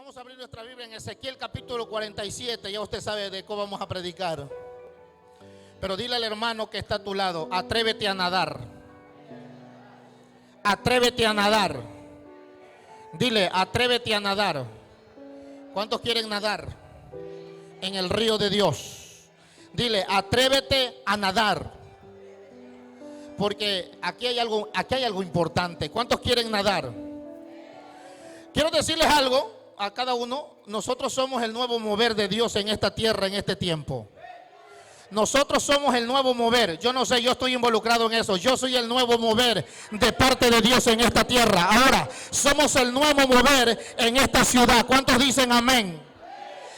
Vamos a abrir nuestra Biblia en Ezequiel capítulo 47. Ya usted sabe de cómo vamos a predicar. Pero dile al hermano que está a tu lado: atrévete a nadar. Atrévete a nadar. Dile: atrévete a nadar. ¿Cuántos quieren nadar en el río de Dios? Dile: atrévete a nadar. Porque aquí hay algo importante. ¿Cuántos quieren nadar? Quiero decirles algo a cada uno. Nosotros somos el nuevo mover de Dios en esta tierra, en este tiempo. Nosotros somos el nuevo mover. Yo no sé, yo estoy involucrado en eso. Yo soy el nuevo mover de parte de Dios en esta tierra. Ahora, somos el nuevo mover en esta ciudad. ¿Cuántos dicen amén?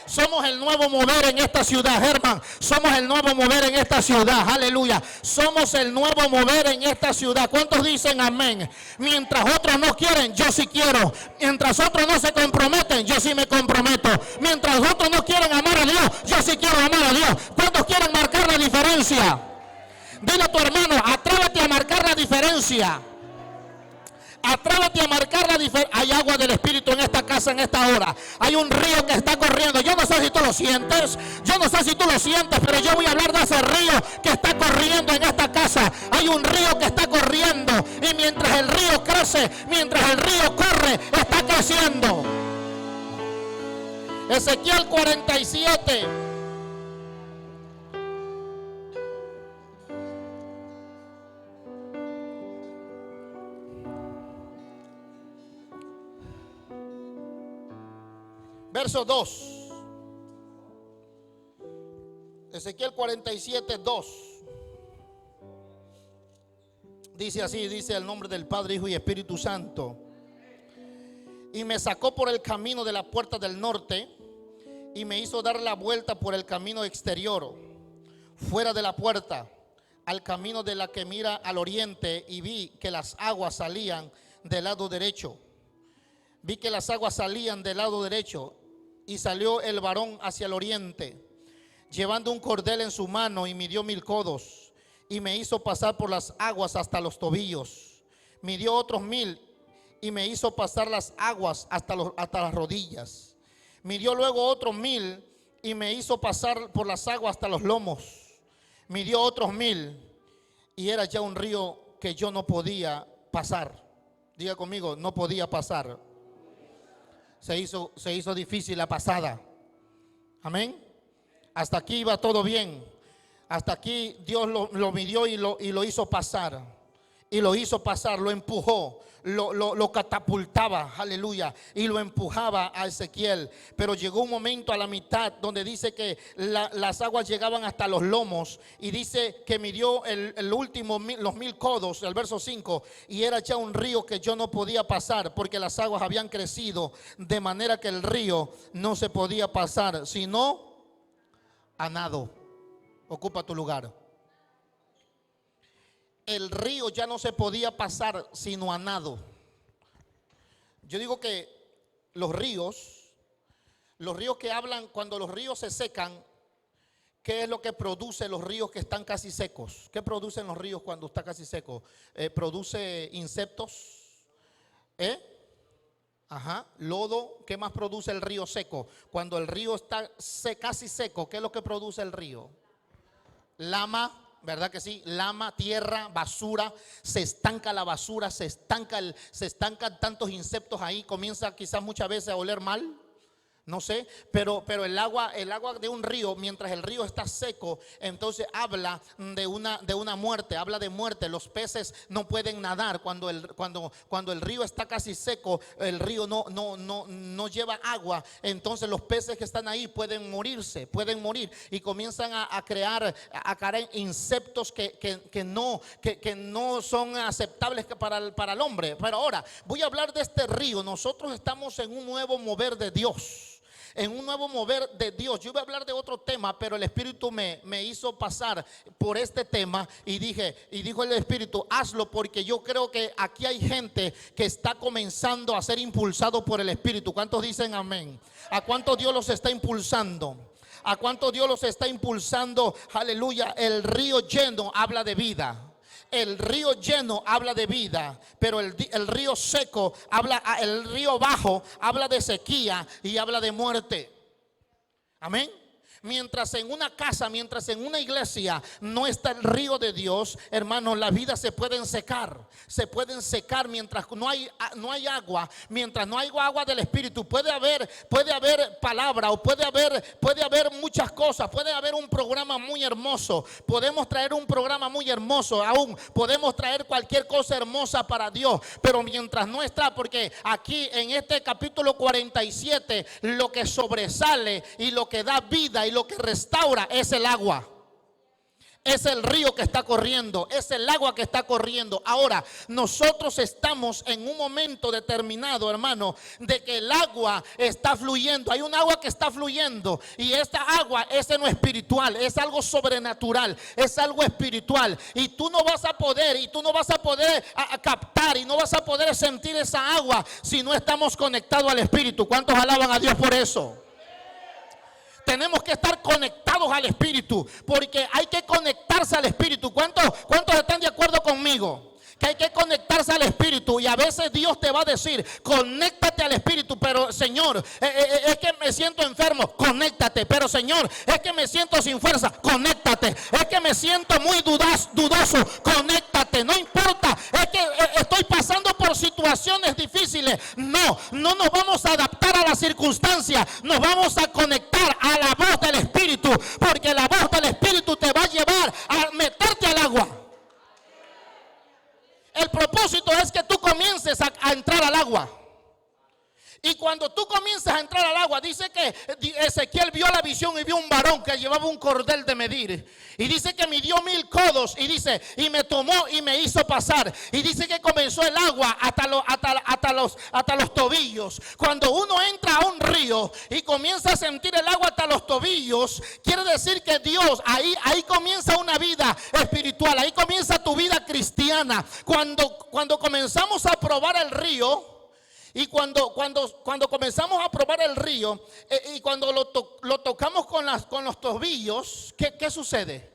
Somos el nuevo mover en esta ciudad, Germán. Somos el nuevo mover en esta ciudad. Aleluya. Somos el nuevo mover en esta ciudad. ¿Cuántos dicen amén? Mientras otros no quieren, yo sí quiero. Mientras otros no se comprometen, yo sí me comprometo. Mientras otros no quieren amar a Dios, yo sí quiero amar a Dios. ¿Cuántos quieren marcar la diferencia? Dile a tu hermano: atrévete a marcar la diferencia. Atrévete a marcar la diferencia. Hay agua del Espíritu en esta casa en esta hora. Hay un río que está corriendo. Yo no sé si tú lo sientes. Yo no sé si tú lo sientes, pero yo voy a hablar de ese río que está corriendo en esta casa. Hay un río que está corriendo. Y mientras el río crece, mientras el río corre, está creciendo. Ezequiel 47. Verso 2. Ezequiel 47, 2. Dice así, dice el nombre del Padre, Hijo y Espíritu Santo. Y me sacó por el camino de la puerta del norte y me hizo dar la vuelta por el camino exterior, fuera de la puerta, al camino de la que mira al oriente, y vi que las aguas salían del lado derecho. Vi que las aguas salían del lado derecho. Y salió el varón hacia el oriente, llevando un cordel en su mano, y midió 1000 codos, y me hizo pasar por las aguas hasta los tobillos. Midió otros 1000, y me hizo pasar las aguas hasta las rodillas. Midió luego otros 1000, y me hizo pasar por las aguas hasta los lomos. Midió otros 1000, y era ya un río que yo no podía pasar. Diga conmigo: no podía pasar. Se hizo difícil la pasada. Amén. Hasta aquí iba todo bien. Hasta aquí Dios lo midió y lo hizo pasar. Y lo hizo pasar, lo empujó, lo catapultaba, aleluya, y lo empujaba a Ezequiel. Pero llegó un momento a la mitad donde dice que las aguas llegaban hasta los lomos, y dice que midió el último, los 1000 codos, el verso 5, y era ya un río que yo no podía pasar, porque las aguas habían crecido de manera que el río no se podía pasar, sino a nado. Ocupa tu lugar. El río ya no se podía pasar sino a nado. Yo digo que los ríos que hablan, cuando los ríos se secan, ¿qué es lo que produce los ríos que están casi secos? ¿Qué producen los ríos cuando está casi seco? Produce insectos, lodo. ¿Qué más produce el río seco? Cuando el río está casi seco, ¿qué es lo que produce el río? Lama. ¿Verdad que sí? Lama, tierra, basura. Se estanca la basura, se estancan tantos insectos ahí. Comienza quizás muchas veces a oler mal. No sé, pero el agua de un río, mientras el río está seco, entonces habla de una muerte, habla de muerte. Los peces no pueden nadar cuando el río está casi seco. El río no lleva agua, entonces los peces que están ahí pueden morir y comienzan a crear insectos que no son aceptables para el hombre. Pero ahora voy a hablar de este río. Nosotros estamos en un nuevo mover de Dios. En un nuevo mover de Dios. Yo iba a hablar de otro tema, pero el Espíritu me hizo pasar por este tema y dijo el Espíritu: hazlo, porque yo creo que aquí hay gente que está comenzando a ser impulsado por el Espíritu. ¿Cuántos dicen amén? ¿A cuántos Dios los está impulsando? ¿A cuántos Dios los está impulsando? Aleluya. El río lleno habla de vida. El río lleno habla de vida, pero el río seco habla, el río bajo habla de sequía y habla de muerte. Amén. Mientras en una casa, mientras en una iglesia no está el río de Dios, hermanos, las vidas se pueden secar. Se pueden secar mientras no hay agua. Mientras no hay agua del Espíritu, puede haber palabra, o puede haber muchas cosas. Puede haber un programa muy hermoso. Podemos traer un programa muy hermoso. Aún podemos traer cualquier cosa hermosa para Dios. Pero mientras no está, porque aquí en este capítulo 47, lo que sobresale y lo que da vida y lo que restaura es el agua. Es el río que está corriendo, es el agua que está corriendo. Ahora, nosotros estamos en un momento determinado, hermano, de que el agua está fluyendo. Hay un agua que está fluyendo, y esta agua es en lo espiritual, es algo sobrenatural, es algo espiritual. Y tú no vas a poder a captar, y no vas a poder sentir esa agua si no estamos conectados al Espíritu. ¿Cuántos alaban a Dios por eso? Tenemos que estar conectados al Espíritu, porque hay que conectarse al Espíritu. ¿Cuántos están de acuerdo conmigo? Que hay que conectarse al Espíritu. Y a veces Dios te va a decir: conéctate al Espíritu. Pero Señor, es que me siento enfermo, conéctate. Pero Señor, es que me siento sin fuerza, conéctate. Es que me siento muy dudoso, conéctate. No importa, es que estoy pasando por situaciones difíciles. No nos vamos a adaptar a las circunstancias. Nos vamos a conectar a la voz del Espíritu, porque la voz del Espíritu te va a llevar a meterte al agua. El propósito es que tú comiences a entrar al agua. Y cuando tú comienzas a entrar al agua, dice que Ezequiel vio la visión y vio un varón que llevaba un cordel de medir. Y dice que midió 1000 codos. Y dice, y me tomó y me hizo pasar. Y dice que comenzó el agua hasta los tobillos. Cuando uno entra a un río y comienza a sentir el agua hasta los tobillos, quiere decir que Dios, ahí comienza una vida espiritual. Ahí comienza tu vida cristiana. Cuando comenzamos a probar el río, y cuando comenzamos a probar el río, y cuando lo tocamos con los tobillos, ¿qué sucede?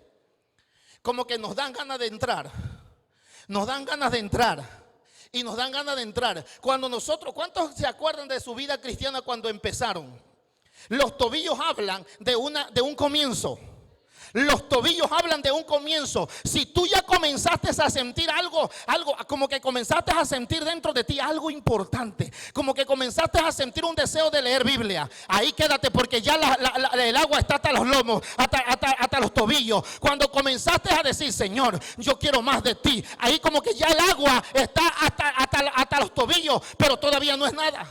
Como que nos dan ganas de entrar. Nos dan ganas de entrar. Y nos dan ganas de entrar. ¿Cuántos se acuerdan de su vida cristiana cuando empezaron? Los tobillos hablan de un comienzo. Los tobillos hablan de un comienzo. Si tú ya comenzaste a sentir algo, como que comenzaste a sentir dentro de ti algo importante, como que comenzaste a sentir un deseo de leer Biblia, ahí quédate, porque ya el agua está hasta los lomos, hasta los tobillos. Cuando comenzaste a decir: Señor, yo quiero más de ti, ahí como que ya el agua está hasta los tobillos, pero todavía no es nada.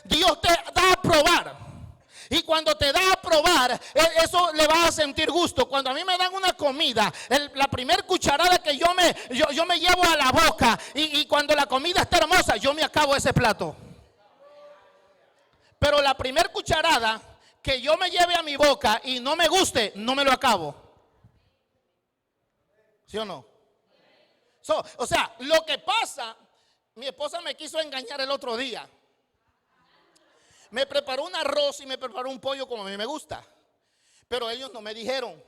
Dios te da a probar. Y cuando te da a probar, eso le vas a sentir gusto. Cuando a mí me dan una comida, la primer cucharada que yo me llevo a la boca, y cuando la comida está hermosa, yo me acabo ese plato. Pero la primer cucharada que yo me lleve a mi boca y no me guste, no me lo acabo. ¿Sí o no? O sea, lo que pasa, mi esposa me quiso engañar el otro día. Me preparó un arroz y me preparó un pollo como a mí me gusta. Pero ellos no me dijeron.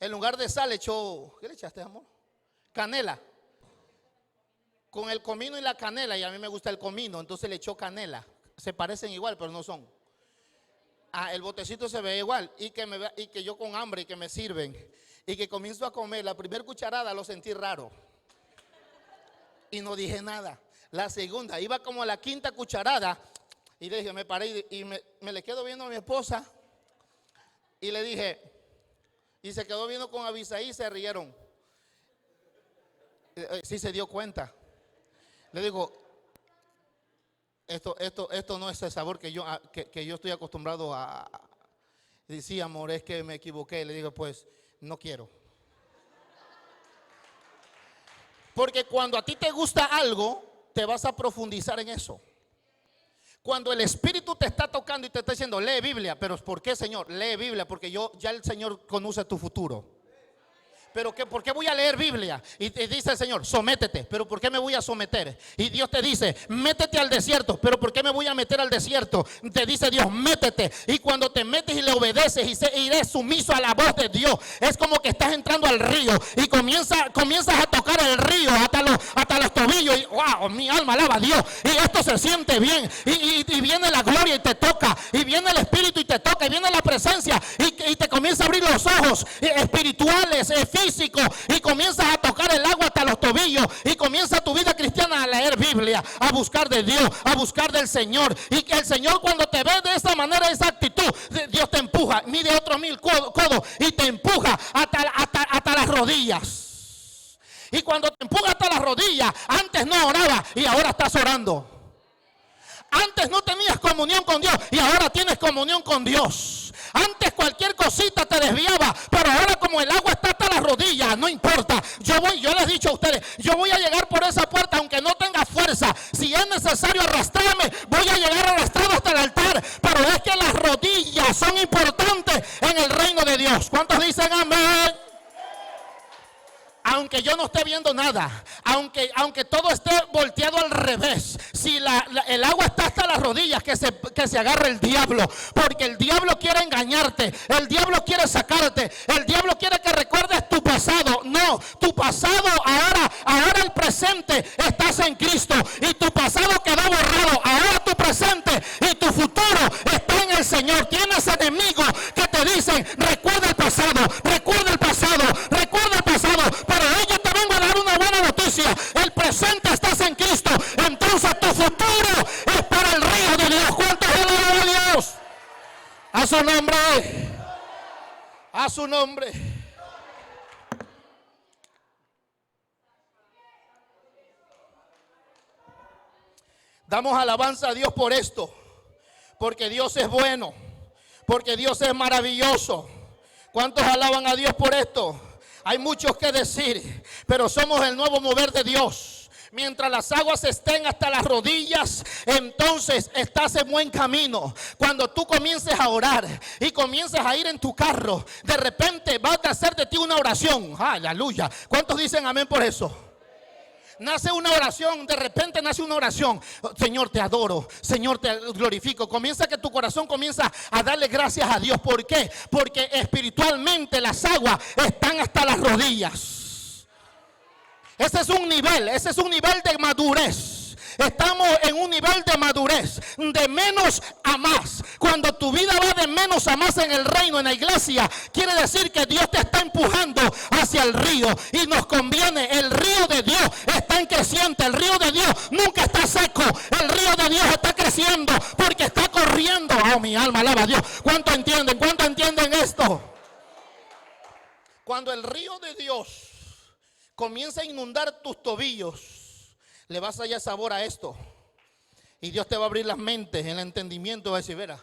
En lugar de sal echó, ¿qué le echaste, amor? Canela. Con el comino y la canela, y a mí me gusta el comino, entonces le echó canela. Se parecen igual, pero no son. El botecito se ve igual. Y que yo con hambre y que me sirven. Y que comienzo a comer. La primera cucharada lo sentí raro. Y no dije nada. La segunda, iba como a la quinta cucharada. Y le dije, me paré y me le quedo viendo a mi esposa. Y le dije, y se quedó viendo con Abisaí y se rieron. Sí se dio cuenta. Le digo, esto no es el sabor que yo estoy acostumbrado a. Y sí, amor, es que me equivoqué. Le digo, pues no quiero. Porque cuando a ti te gusta algo, te vas a profundizar en eso. Cuando el Espíritu te está tocando y te está diciendo, lee Biblia. Pero ¿por qué, Señor? Lee Biblia, porque ya el Señor conoce tu futuro. Pero ¿por qué voy a leer Biblia? Y dice el Señor, sométete. Pero ¿por qué me voy a someter? Y Dios te dice, métete al desierto. Pero ¿por qué me voy a meter al desierto? Te dice Dios, métete. Y cuando te metes y le obedeces y eres sumiso a la voz de Dios, es como que estás entrando al río y comienzas a tocar el río hasta los tobillos. Y wow, mi alma alaba a Dios. Y esto se siente bien. Y viene la gloria y te toca. Y viene el Espíritu y te toca. Y viene la presencia y te comienza a abrir los ojos espirituales, físico, y comienzas a tocar el agua hasta los tobillos y comienza tu vida cristiana a leer Biblia, a buscar de Dios, a buscar del Señor. Y que el Señor, cuando te ve de esa manera, esa actitud, Dios te empuja, mide otros 1000 codos y te empuja hasta las rodillas. Y cuando te empuja hasta las rodillas, antes no oraba y ahora estás orando. Antes no tenías comunión con Dios y ahora tienes comunión con Dios. Antes cualquier cosita te desviaba, pero ahora como el agua está hasta las rodillas, no importa. Yo les he dicho a ustedes, yo voy a llegar por esa puerta aunque no tenga fuerza. Si es necesario arrastrarme, voy a llegar arrastrado hasta el altar. Pero es que las rodillas son importantes en el reino de Dios. ¿Cuántos dicen amén? Aunque yo no esté viendo nada, aunque todo esté volteado al revés, si el agua está hasta las rodillas, que se agarre el diablo, porque el diablo quiere engañarte, el diablo quiere sacarte, el diablo quiere que recuerdes tu pasado. No, tu pasado ahora el presente estás en Cristo y tu pasado quedó borrado. Ahora tu presente y tu futuro está en el Señor. Tienes enemigos que te dicen, recuerda el pasado, recuerda el pasado, recuerda el pasado. Pero yo te vengo a dar una buena noticia. El presente estás en Cristo. Entonces tu futuro es para el río de Dios. ¿Cuántos alaban a Dios? A su nombre. A su nombre. Damos alabanza a Dios por esto. Porque Dios es bueno. Porque Dios es maravilloso. ¿Cuántos alaban a Dios por esto? Hay muchos que decir, pero somos el nuevo mover de Dios. Mientras las aguas estén hasta las rodillas, entonces estás en buen camino. Cuando tú comiences a orar y comiences a ir en tu carro, de repente vas a hacer de ti una oración. Aleluya. ¿Cuántos dicen amén por eso? Nace una oración, de repente nace una oración. Señor, te adoro, Señor, te glorifico. Comienza que tu corazón comienza a darle gracias a Dios. ¿Por qué? Porque espiritualmente las aguas están hasta las rodillas. Ese es un nivel de madurez. Estamos en un nivel de madurez, de menos a más. Cuando tu vida va de menos a más en el reino, en la iglesia, quiere decir que Dios te está empujando hacia el río. Y nos conviene, el río de Dios está en creciente. El río de Dios nunca está seco. El río de Dios está creciendo porque está corriendo. Oh, mi alma alaba a Dios. ¿Cuánto entienden? ¿Cuánto entienden esto? Cuando el río de Dios comienza a inundar tus tobillos, le vas a hallar sabor a esto. Y Dios te va a abrir las mentes, el entendimiento. Va a decir, verá,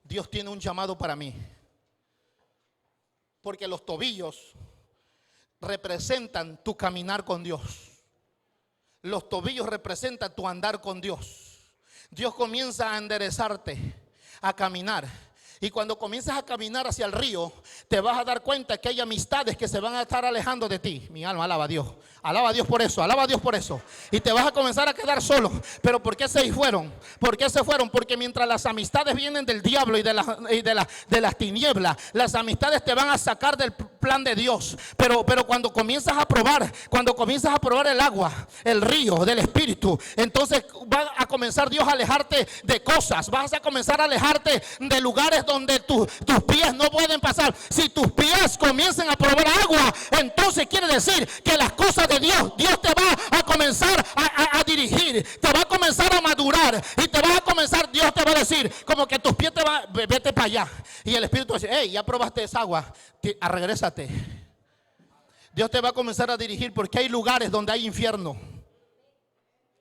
Dios tiene un llamado para mí. Porque los tobillos representan tu caminar con Dios. Los tobillos representan tu andar con Dios. Dios comienza a enderezarte, a caminar. Y cuando comienzas a caminar hacia el río, te vas a dar cuenta que hay amistades que se van a estar alejando de ti. Mi alma alaba a Dios. Alaba a Dios por eso, alaba a Dios por eso. Y te vas a comenzar a quedar solo. ¿Pero por qué se fueron? ¿Por qué se fueron? Porque mientras las amistades vienen del diablo y de las tinieblas, las amistades te van a sacar del plan de Dios. Pero cuando comienzas a probar el agua, el río del Espíritu, entonces va a comenzar Dios a alejarte de cosas. Vas a comenzar a alejarte de lugares donde tus pies no pueden pasar. Si tus pies comienzan a probar agua, entonces quiere decir que las cosas de Dios te va a comenzar a dirigir, te va a comenzar a madurar y Dios te va a decir como que tus pies vete para allá. Y el Espíritu dice, hey, ya probaste esa agua, regrésate. Dios te va a comenzar a dirigir porque hay lugares donde hay infierno,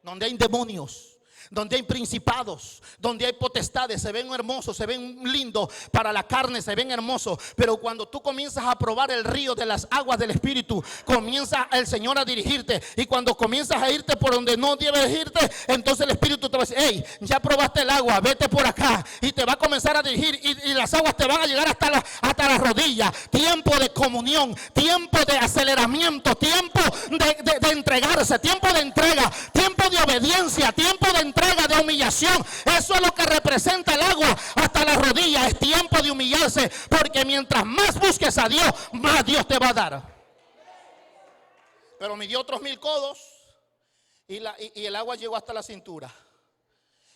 donde hay demonios, donde hay principados, donde hay potestades, se ven hermosos, se ven lindos para la carne, se ven hermosos. Pero cuando tú comienzas a probar el río de las aguas del Espíritu, comienza el Señor a dirigirte. Y cuando comienzas a irte por donde no debes irte, entonces el Espíritu te va a decir: hey, ya probaste el agua, vete por acá. Y te va a comenzar a dirigir, y las aguas te van a llegar hasta las rodillas. Tiempo de comunión, tiempo de aceleramiento, tiempo de entregarse, tiempo de entrega, tiempo de obediencia, tiempo de entrega, de humillación. Eso es lo que representa el agua hasta las rodillas. Es tiempo de humillarse, porque mientras más busques a Dios, más Dios te va a dar. Pero midió otros 1000 codos y el agua llegó hasta la cintura.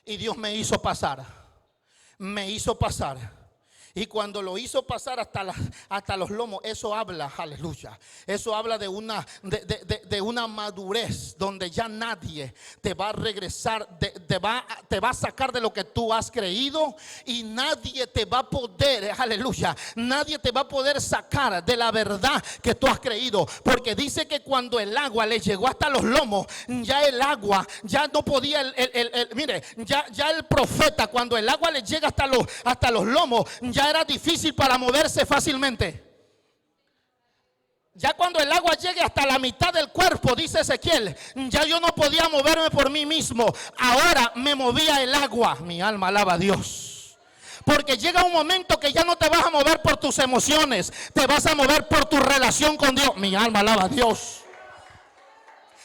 Y Dios me hizo pasar. Me hizo pasar. Y cuando lo hizo pasar hasta los lomos, eso habla, aleluya. Eso habla de una madurez donde ya nadie te va a regresar, te va a sacar de lo que tú has creído, y nadie te va a poder, aleluya, nadie te va a poder sacar de la verdad que tú has creído. Porque dice que cuando el agua le llegó hasta los lomos, ya el agua ya no podía, mire, ya el profeta, cuando el agua le llega hasta los lomos, ya era difícil para moverse fácilmente. Ya cuando el agua llegue hasta la mitad del cuerpo, dice Ezequiel, ya yo no podía moverme por mí mismo. Ahora me movía el agua. Mi alma alaba a Dios. Porque llega un momento que ya no te vas a mover por tus emociones, te vas a mover por tu relación con Dios. Mi alma alaba a Dios.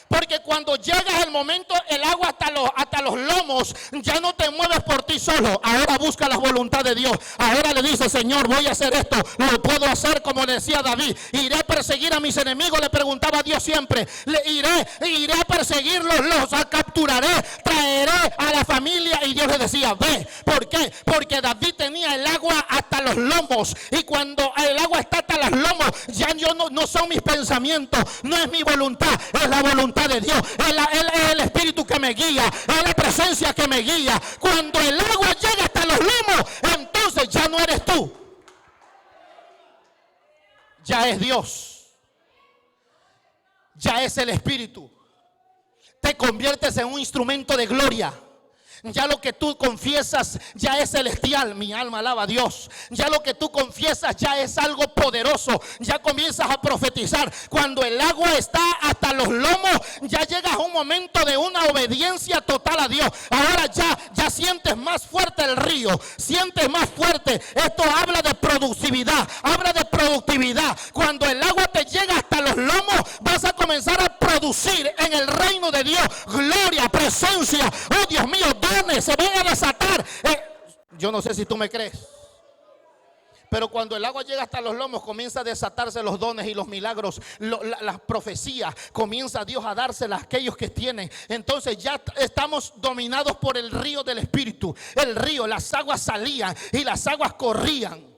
Porque cuando llega el momento, el agua hasta los lomos, ya no te mueves por ti solo. Ahora busca la voluntad de Dios. Ahora le dice: Señor, voy a hacer esto. Lo puedo hacer, como decía David. Iré a perseguir a mis enemigos, le preguntaba a Dios siempre. Iré a perseguirlos, los capturaré, traeré a la familia. Y Dios le decía: ve. ¿Por qué? Porque David tenía el agua hasta los lomos. Y cuando el agua está hasta los lomos, ya yo no son mis pensamientos, no es mi voluntad, es la voluntad de Dios. Es el Espíritu que me guía, es la presencia que me guía. Cuando el agua llega hasta los lomos, entonces ya no eres tú, ya es Dios, ya es el Espíritu. Te conviertes en un instrumento de gloria. Ya lo que tú confiesas ya es celestial. Mi alma alaba a Dios. Ya lo que tú confiesas ya es algo poderoso. Ya comienzas a profetizar. Cuando el agua está hasta los lomos, ya llegas a un momento de una obediencia total a Dios. Ahora ya sientes más fuerte el río, sientes más fuerte. Esto habla de productividad, habla de productividad. Cuando el agua te llega hasta los lomos, vas a comenzar a producir en el reino de Dios gloria, presencia. Oh, Dios mío, se van a desatar. Yo no sé si tú me crees, pero cuando el agua llega hasta los lomos, comienza a desatarse los dones y los milagros, las profecías. Comienza Dios a dárselas a aquellos que tienen. Entonces ya estamos dominados por el río del Espíritu. El río, las aguas salían y las aguas corrían.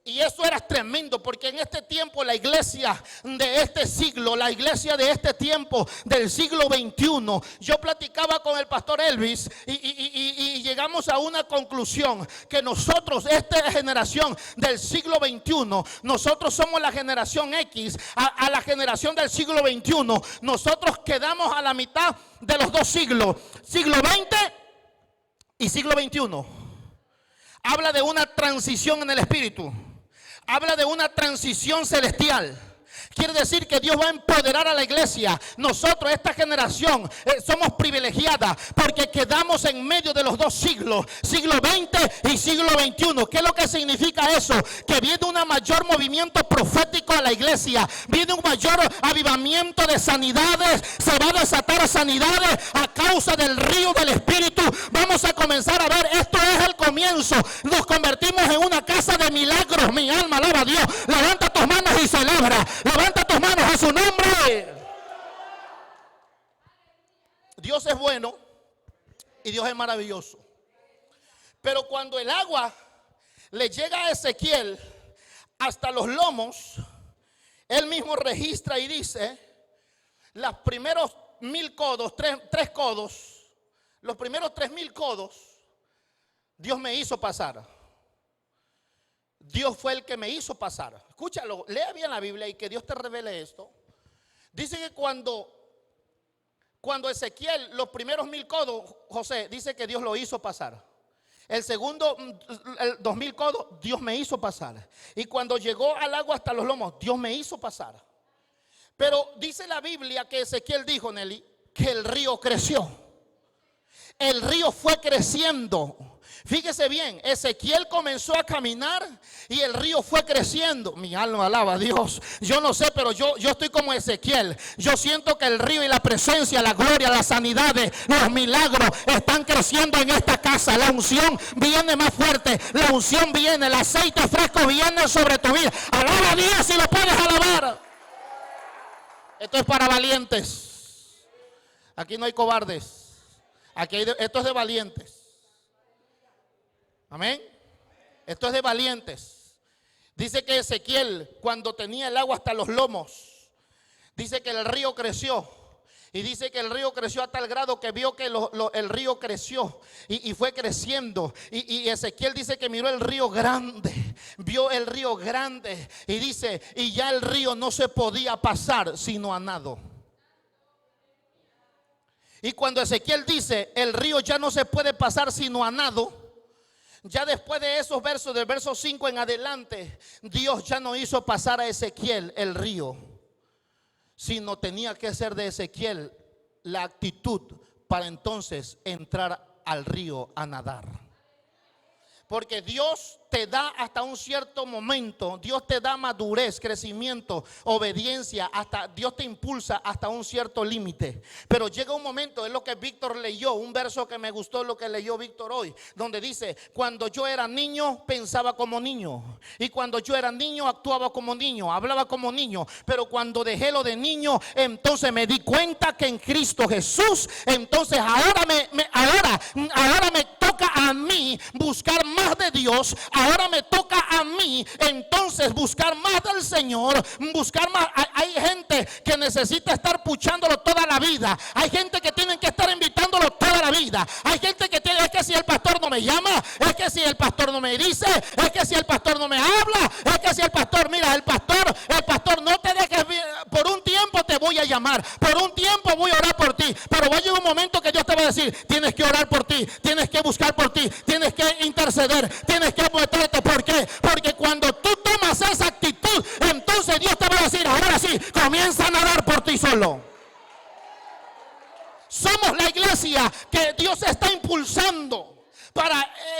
Y eso era tremendo, porque en este tiempo la iglesia de este siglo, la iglesia de este tiempo del siglo XXI, yo platicaba con el pastor Elvis y llegamos a una conclusión, que nosotros, esta generación del siglo XXI, nosotros somos la generación X, a la generación del siglo XXI, nosotros quedamos a la mitad de los dos siglos, siglo XX y siglo XXI. Habla de una transición en el espíritu. Habla de una transición celestial. Quiere decir que Dios va a empoderar a la iglesia. Nosotros, esta generación, somos privilegiadas porque quedamos en medio de los dos siglos, siglo XX y siglo XXI. ¿Qué es lo que significa eso? Que viene un mayor movimiento profético a la iglesia, viene un mayor avivamiento de sanidades. Se va a desatar sanidades a causa del río del Espíritu. Vamos a comenzar a ver, esto es el comienzo. Nos convertimos en una casa de milagros. Mi alma alaba a Dios. Levanta tus manos y celebra. Levanta tus manos a su nombre. Dios es bueno y Dios es maravilloso. Pero cuando el agua le llega a Ezequiel hasta los lomos, él mismo registra y dice: los primeros 1000 codos, tres codos, los primeros 3000 codos, Dios me hizo pasar. Dios fue el que me hizo pasar. Escúchalo, lea bien la Biblia y que Dios te revele esto. Dice que cuando Cuando Ezequiel, los primeros 1000 codos, José, dice que Dios lo hizo pasar. El segundo, 2000 codos, Dios me hizo pasar. Y cuando llegó al agua hasta los lomos, Dios me hizo pasar. Pero dice la Biblia que Ezequiel dijo, Nelly, que el río creció. El río fue creciendo. Fíjese bien, Ezequiel comenzó a caminar y el río fue creciendo. Mi alma alaba a Dios. Yo no sé, pero yo estoy como Ezequiel. Yo siento que el río y la presencia, la gloria, las sanidades, los milagros están creciendo en esta casa. La unción viene más fuerte. La unción viene, el aceite fresco viene sobre tu vida. Alaba a Dios si lo puedes alabar. Esto es para valientes. Aquí no hay cobardes. Esto es de valientes. Amén. Esto es de valientes. Dice que Ezequiel, cuando tenía el agua hasta los lomos, dice que el río creció. Y dice que el río creció a tal grado que vio que el río creció y fue creciendo. Y Ezequiel dice que miró el río grande, vio el río grande. Y dice, y ya el río no se podía pasar sino a nado. Y cuando Ezequiel dice, el río ya no se puede pasar sino a nado, ya después de esos versos, del verso 5 en adelante, Dios ya no hizo pasar a Ezequiel el río, sino tenía que ser de Ezequiel la actitud para entonces entrar al río a nadar. Porque Dios te da hasta un cierto momento, Dios te da madurez, crecimiento, obediencia, hasta Dios te impulsa hasta un cierto límite. Pero llega un momento, es lo que Víctor leyó, un verso que me gustó, lo que leyó Víctor hoy, donde dice, cuando yo era niño pensaba como niño, y cuando yo era niño actuaba como niño, hablaba como niño, pero cuando dejé lo de niño, entonces me di cuenta que en Cristo Jesús, entonces ahora me toca a mí buscar más de Dios. Ahora me toca a mí entonces buscar más del Señor, buscar más. Hay gente que necesita estar puchándolo toda la vida. Hay gente que tienen que estar invitándolo toda la vida. Hay gente que tiene, es que si el pastor no me llama, es que si el pastor no me dice, es que si el pastor no me habla, es que si el pastor, mira, el pastor no te dejes, por un tiempo te voy a llamar, por un tiempo voy a orar por ti, pero va a llegar un momento que Dios te va a decir, tienes que orar por ti, tienes que buscar por ti, tienes que interceder, tienes que meterte. ¿Por qué? Porque cuando tú tomas esa actitud, entonces Dios te va a decir, ahora sí, comienza a nadar por ti solo. Somos la iglesia que Dios está impulsando.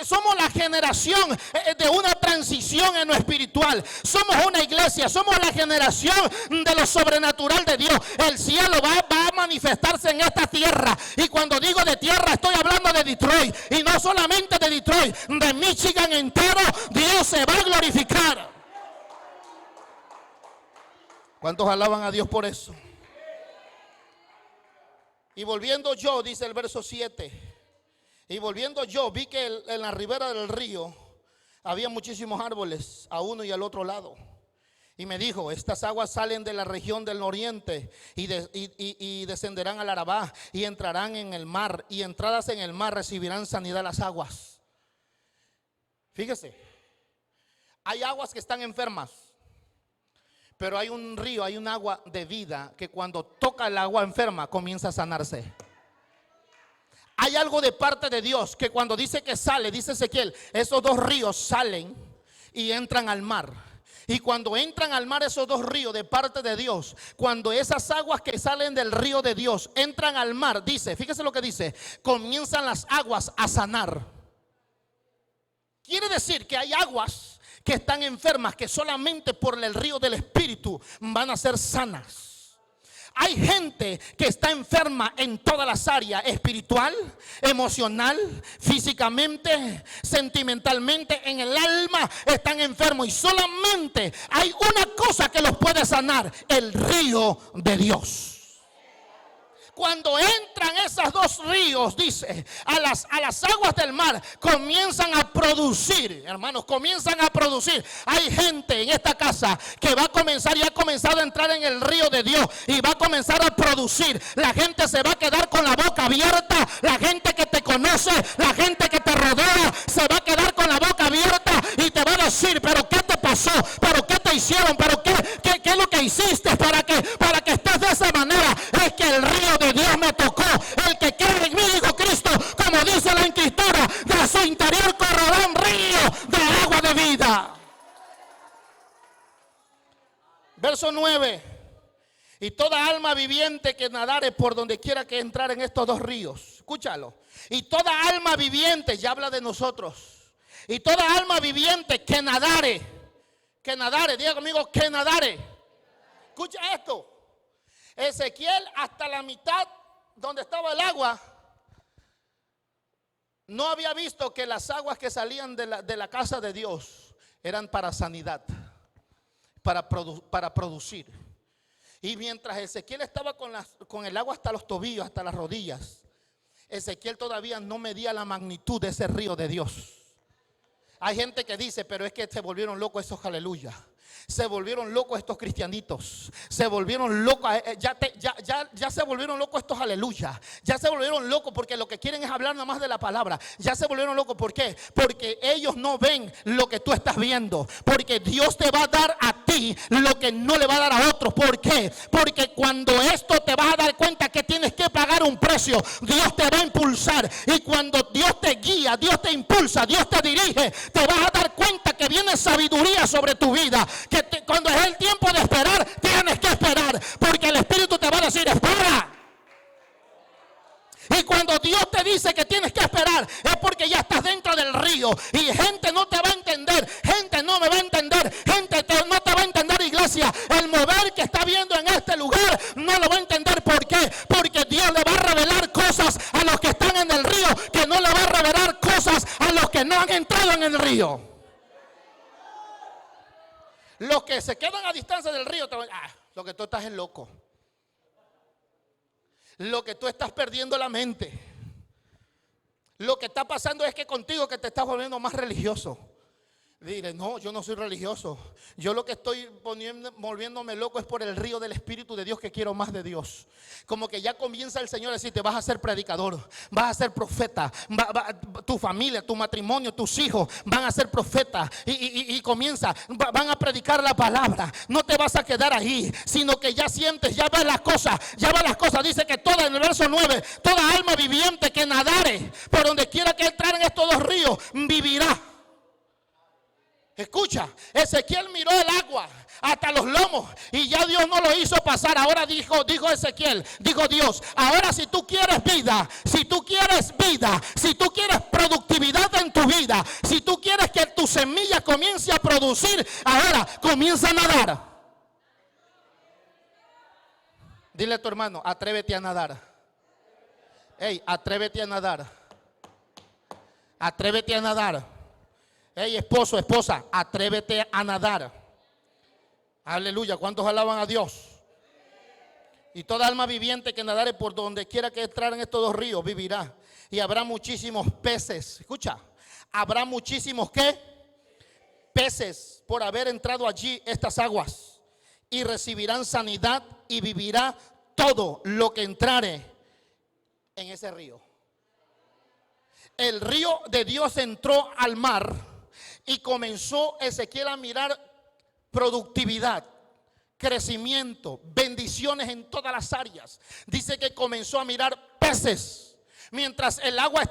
Somos la generación de una transición en lo espiritual. Somos una iglesia, somos la generación de lo sobrenatural de Dios. El cielo va a manifestarse en esta tierra. Y cuando digo de tierra, estoy hablando de Detroit. Y no solamente de Detroit, de Michigan entero. Dios se va a glorificar. ¿Cuántos alaban a Dios por eso? Y volviendo yo, dice el verso 7. Y volviendo yo, vi que en la ribera del río había muchísimos árboles a uno y al otro lado. Y me dijo, estas aguas salen de la región del oriente y descenderán al Arabá y entrarán en el mar. Y entradas en el mar recibirán sanidad las aguas. Fíjese, hay aguas que están enfermas. Pero hay un río, hay un agua de vida que cuando toca el agua enferma comienza a sanarse. Hay algo de parte de Dios que cuando dice que sale, dice Ezequiel, esos dos ríos salen y entran al mar. Y cuando entran al mar esos dos ríos de parte de Dios, cuando esas aguas que salen del río de Dios entran al mar, dice, fíjese lo que dice, comienzan las aguas a sanar. Quiere decir que hay aguas que están enfermas, que solamente por el río del Espíritu van a ser sanas. Hay gente que está enferma en todas las áreas, espiritual, emocional, físicamente, sentimentalmente, en el alma están enfermos. Y solamente hay una cosa que los puede sanar, el río de Dios. Cuando entran esos dos ríos, dice, a las aguas del mar, comienzan a producir, hermanos, comienzan a producir. Hay gente en esta casa que va a comenzar y ha comenzado a entrar en el río de Dios y va a comenzar a producir. La gente se va a quedar con la boca abierta. La gente que te conoce, la gente que te rodea, se va a quedar con la boca abierta y te va a decir, pero ¿qué te pasó? ¿Pero qué te hicieron? ¿Pero qué es lo que hiciste para que estés de esa manera? Es que el río de Dios me tocó. de su interior correrán ríos de agua de vida. Verso 9. Y toda alma viviente que nadare por donde quiera que entrar en estos dos ríos. Escúchalo. Y toda alma viviente, ya habla de nosotros. Y toda alma viviente que nadare, diga conmigo, que nadare. Escucha esto. Ezequiel, hasta la mitad donde estaba el agua, no había visto que las aguas que salían de la casa de Dios eran para sanidad, para producir. Y mientras Ezequiel estaba con el agua hasta los tobillos, hasta las rodillas, Ezequiel todavía no medía la magnitud de ese río de Dios. Hay gente que dice, pero es que se volvieron locos esos aleluya. Se volvieron locos estos cristianitos. Se volvieron locos. Ya se volvieron locos estos aleluya. Ya se volvieron locos porque lo que quieren es hablar nada más de la palabra. Ya se volvieron locos. ¿Por qué? Porque ellos no ven lo que tú estás viendo. Porque Dios te va a dar a ti lo que no le va a dar a otros. ¿Por qué? Porque cuando esto te vas a dar cuenta que tienes que pagar un precio, Dios te va a impulsar. Y cuando Dios te guía, Dios te impulsa, Dios te dirige, te vas a dar cuenta que viene sabiduría sobre tu vida. Cuando es el tiempo de esperar, tienes que esperar, porque el Espíritu te va a decir, espera. Y cuando Dios te dice que tienes que esperar, es porque ya estás dentro del río. Y gente no te va a entender, gente no me va a entender, gente no te va a entender, iglesia. El mover que está viendo en este lugar no lo va a entender. ¿Por qué? Porque Dios le va a revelar cosas a los que están en el río, que no le va a revelar cosas a los que no han entrado en el río. Los que se quedan a distancia del río, lo que tú estás es loco. Lo que tú estás perdiendo la mente. Lo que está pasando es que contigo que te estás volviendo más religioso. Dile, no, yo no soy religioso. Yo lo que estoy volviéndome loco es por el río del Espíritu de Dios, que quiero más de Dios. Como que ya comienza el Señor a decirte, vas a ser predicador, vas a ser profeta, tu familia, tu matrimonio, tus hijos van a ser profetas. Y comienza, van a predicar la palabra. No te vas a quedar ahí, sino que ya sientes, ya ves las cosas, Dice que toda, en el verso 9, toda alma viviente que nadare por donde quiera que entrar en estos dos ríos, vivirá. Escucha, Ezequiel miró el agua hasta los lomos y ya Dios no lo hizo pasar. Ahora dijo Ezequiel, dijo Dios, ahora si tú quieres vida, si tú quieres productividad en tu vida, si tú quieres que tu semilla comience a producir, ahora comienza a nadar. Dile a tu hermano, atrévete a nadar. Hey, atrévete a nadar. Atrévete a nadar. Hey, esposo, esposa, atrévete a nadar. Aleluya, ¿cuántos alaban a Dios? Y toda alma viviente que nadare por donde quiera que entrar en estos dos ríos vivirá. Y habrá muchísimos peces. Escucha, habrá muchísimos ¿qué? Peces por haber entrado allí estas aguas. Y recibirán sanidad y vivirá todo lo que entrare en ese río. El río de Dios entró al mar. Y comenzó Ezequiel a mirar productividad, crecimiento, bendiciones en todas las áreas. Dice que comenzó a mirar peces. Mientras el agua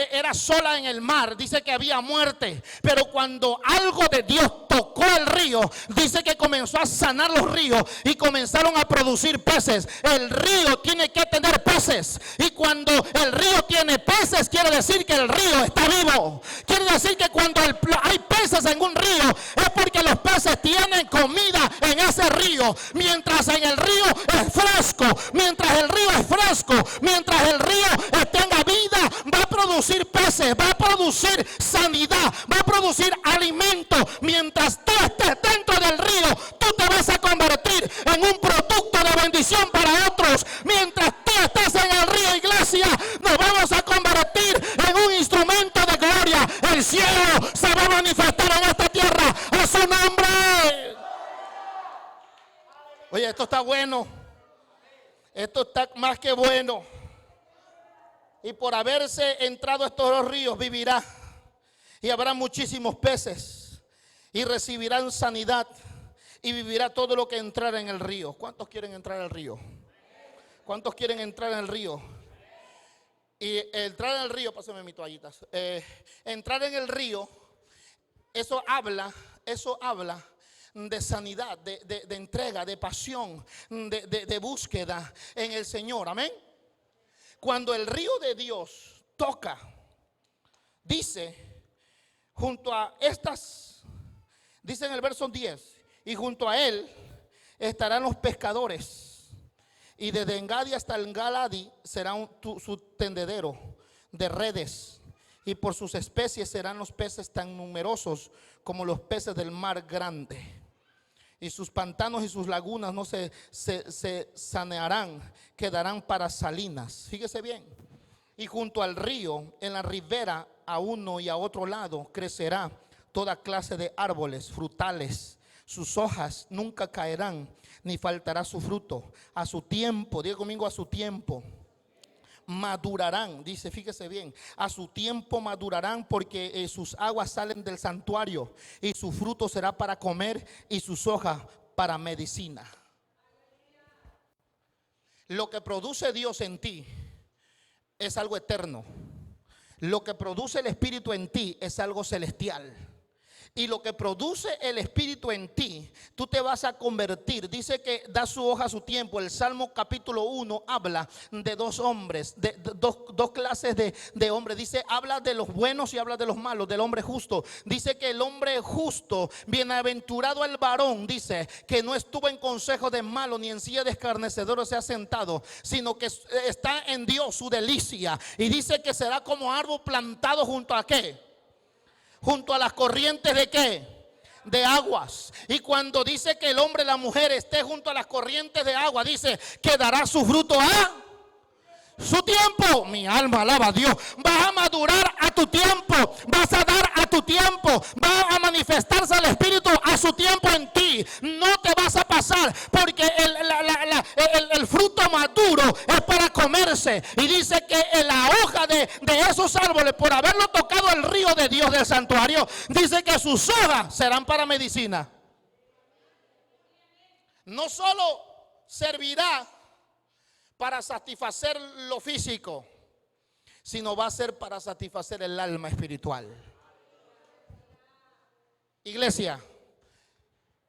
era sola en el mar, dice que había muerte. Pero cuando algo de Dios tocó el río, dice que comenzó a sanar los ríos y comenzaron a producir peces. El río tiene que tener peces. Y cuando el río tiene peces, quiere decir que el río está vivo. Quiere decir que cuando hay peces en un río, es porque los peces tienen comida en ese río. Mientras en el río es fresco, mientras el río tenga vida, va a producir peces, va a producir sanidad, va a producir alimento. Mientras tú estés dentro del río, tú te vas a convertir en un producto de bendición para otros. Mientras tú estás en el río, iglesia, nos vamos a convertir en un instrumento de gloria. El cielo se va a manifestar en esta tierra a su nombre. Oye, esto está bueno. Esto está más que bueno. Y por haberse entrado estos dos ríos vivirá. Y habrá muchísimos peces. Y recibirán sanidad. Y vivirá todo lo que entrara en el río. ¿Cuántos quieren entrar al río? ¿Cuántos quieren entrar en el río? Y entrar en el río, pásame mis toallitas. Entrar en el río, eso habla de sanidad, de entrega, de pasión, de búsqueda en el Señor. Amén. Cuando el río de Dios toca, dice, junto a estas, dice en el verso 10, y junto a él estarán los pescadores. Y desde Engadi hasta el Galadi será su tendedero de redes. Y por sus especies serán los peces tan numerosos como los peces del mar grande. Y sus pantanos y sus lagunas no se sanearán, quedarán para salinas. Fíjese bien. Y junto al río, en la ribera, a uno y a otro lado, crecerá toda clase de árboles frutales. Sus hojas nunca caerán, ni faltará su fruto. A su tiempo, diga conmigo, a su tiempo madurarán. Dice, fíjese bien, a su tiempo madurarán, porque sus aguas salen del santuario, y su fruto será para comer, y sus hojas para medicina. Lo que produce Dios en ti es algo eterno. Lo que produce el Espíritu en ti es algo celestial. Y lo que produce el Espíritu en ti, tú te vas a convertir. Dice que da su hoja a su tiempo. El Salmo capítulo 1 habla de dos hombres, de dos clases de hombres. Dice, habla de los buenos y habla de los malos, del hombre justo. Dice que el hombre justo, bienaventurado el varón, dice que no estuvo en consejo de malos, ni en silla de escarnecedores se ha sentado, sino que está en Dios su delicia. Y dice que será como árbol plantado junto a ¿qué? Junto a las corrientes de ¿qué? De aguas. Y cuando dice que el hombre y la mujer esté junto a las corrientes de agua, dice que dará su fruto a su tiempo. Mi alma alaba a Dios. Vas a madurar a tu tiempo. Vas a dar a tu tiempo. Va a manifestarse el Espíritu a su tiempo en ti. No te vas a pasar, porque el fruto maduro es para comerse. Y dice que la hoja de esos árboles, por haberlo tocado el río de Dios del santuario, dice que sus hojas serán para medicina. No solo servirá para satisfacer lo físico, sino va a ser para satisfacer el alma espiritual. Iglesia,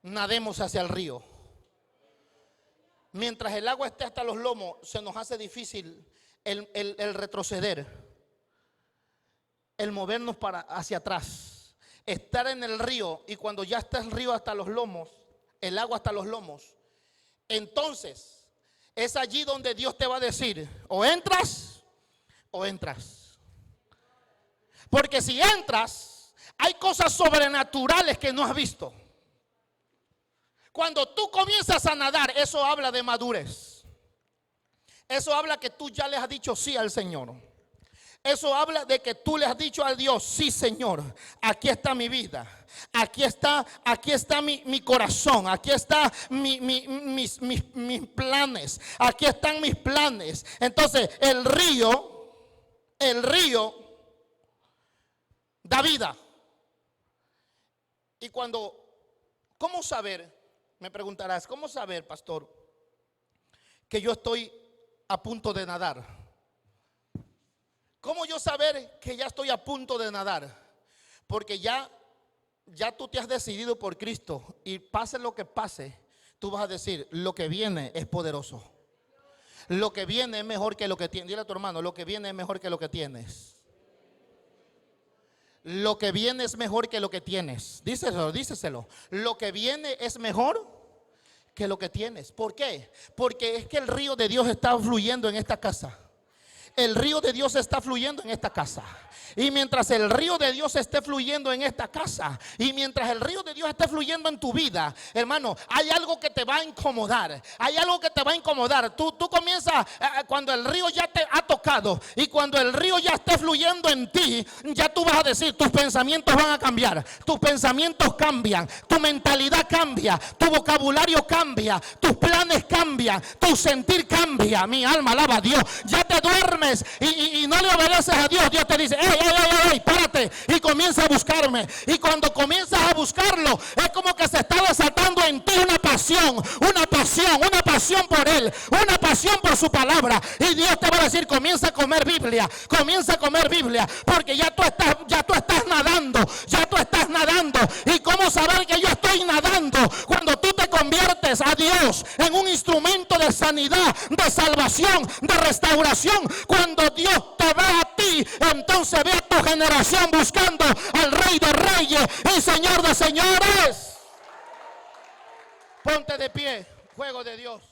nademos hacia el río. Mientras el agua esté hasta los lomos, se nos hace difícil el retroceder, el movernos hacia atrás, estar en el río. Y cuando ya está el río hasta los lomos, el agua hasta los lomos, entonces es allí donde Dios te va a decir, o entras o entras. Porque si entras, hay cosas sobrenaturales que no has visto. Cuando tú comienzas a nadar, eso habla de madurez. Eso habla que tú ya le has dicho sí al Señor. Eso habla de que tú le has dicho a Dios, sí Señor, aquí está mi vida, aquí está mi corazón, aquí están mis planes, aquí están mis planes. Entonces el río da vida. Y ¿cómo saber? Me preguntarás, ¿cómo saber, pastor, que yo estoy a punto de nadar? ¿Cómo yo saber que ya estoy a punto de nadar? Porque ya tú te has decidido por Cristo, y pase lo que pase, tú vas a decir, lo que viene es poderoso. Lo que viene es mejor que lo que tienes. Dile a tu hermano, lo que viene es mejor que lo que tienes. Lo que viene es mejor que lo que tienes. Díceselo. Lo que viene es mejor que lo que tienes. ¿Por qué? Porque es que el río de Dios está fluyendo en esta casa. El río de Dios está fluyendo en esta casa. Y mientras el río de Dios esté fluyendo en esta casa, y mientras el río de Dios esté fluyendo en tu vida, hermano, hay algo que te va a incomodar. Hay algo que te va a incomodar. Tú comienzas, cuando el río ya te ha tocado, y cuando el río ya esté fluyendo en ti, ya tú vas a decir, tus pensamientos van a cambiar. Tus pensamientos cambian, tu mentalidad cambia, tu vocabulario cambia, tus planes cambian, tu sentir cambia. Mi alma alaba a Dios. Ya te duermes y no le obedeces a Dios. Dios te dice, ey, párate y comienza a buscarme. Y cuando comienzas a buscarlo, es como que se está desatando en ti una pasión por Él. tener una pasión por su palabra. Y Dios te va a decir, comienza a comer Biblia, comienza a comer Biblia, porque ya tú estás nadando, ya tú estás nadando. ¿Y cómo saber que yo estoy nadando? Cuando tú te conviertes a Dios en un instrumento de sanidad, de salvación, de restauración. Cuando Dios te ve a ti, entonces ve a tu generación buscando al Rey de Reyes y Señor de Señores. Ponte de pie, fuego de Dios.